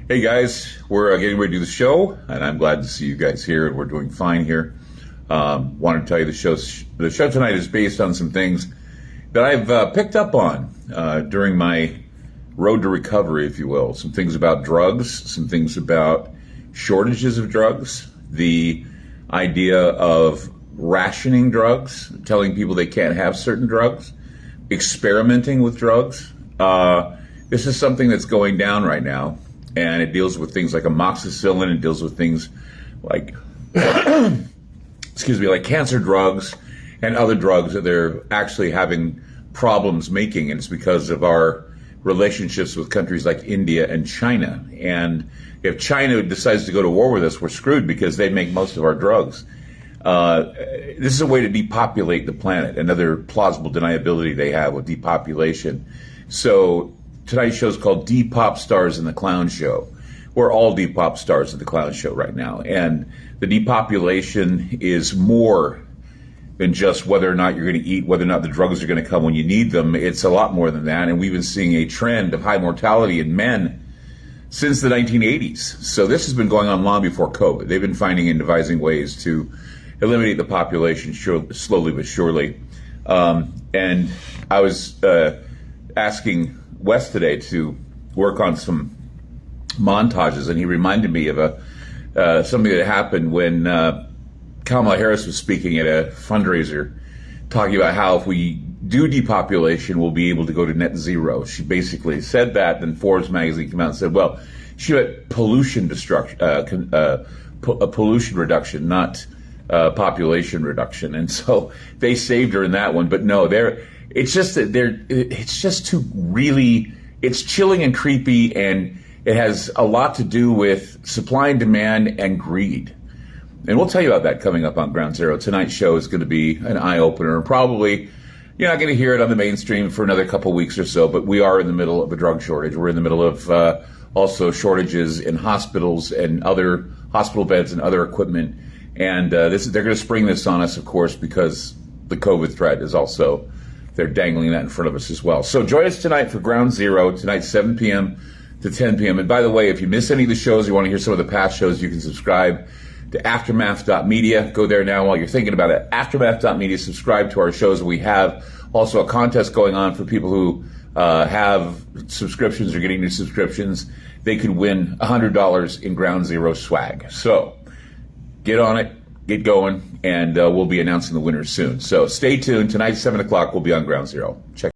Hey guys, we're getting ready to do the show, and I'm glad to see you guys here. We're doing fine here. Wanted to tell you the show tonight is based on some things that I've picked up on during my road to recovery, if you will. Some things about drugs, some things about shortages of drugs, the idea of rationing drugs, telling people they can't have certain drugs, experimenting with drugs. This is something that's going down right now. And it deals with things like amoxicillin. It deals with things like, like cancer drugs and other drugs that they're actually having problems making. And it's because of our relationships with countries like India and China. And if China decides to go to war with us, we're screwed because they make most of our drugs. This is a way to depopulate the planet, another plausible deniability they have with depopulation. So tonight's show is called Depop Stars in the Clown Show. We're all Depop stars at the Clown Show right now. And the depopulation is more than just whether or not you're going to eat, whether or not the drugs are going to come when you need them. It's a lot more than that. And we've been seeing a trend of high mortality in men since the 1980s. So this has been going on long before COVID. They've been finding and devising ways to eliminate the population slowly but surely. And I was asking Wes today to work on some montages, and he reminded me of something that happened when Kamala Harris was speaking at a fundraiser, talking about how if we do depopulation, we'll be able to go to net zero. She basically said that. Then Forbes magazine came out and said, "Well, she meant pollution pollution reduction, not population reduction." And so they saved her in that one. But no, it's chilling and creepy, and it has a lot to do with supply and demand and greed. And we'll tell you about that coming up on Ground Zero. Tonight's show is going to be an eye-opener, and probably you're not going to hear it on the mainstream for another couple weeks or so, but we are in the middle of a drug shortage. We're in the middle of also shortages in hospitals and other hospital beds and other equipment. And they're going to spring this on us, of course, because the COVID threat is also, they're dangling that in front of us as well. So join us tonight for Ground Zero, tonight 7 p.m. to 10 p.m. And by the way, if you miss any of the shows, you want to hear some of the past shows, you can subscribe to aftermath.media. Go there now while you're thinking about it. Aftermath.media, subscribe to our shows. We have also a contest going on for people who have subscriptions or getting new subscriptions. They could win $100 in Ground Zero swag. So get on it, get going, and we'll be announcing the winners soon. So stay tuned. Tonight, 7 o'clock, we'll be on Ground Zero. Check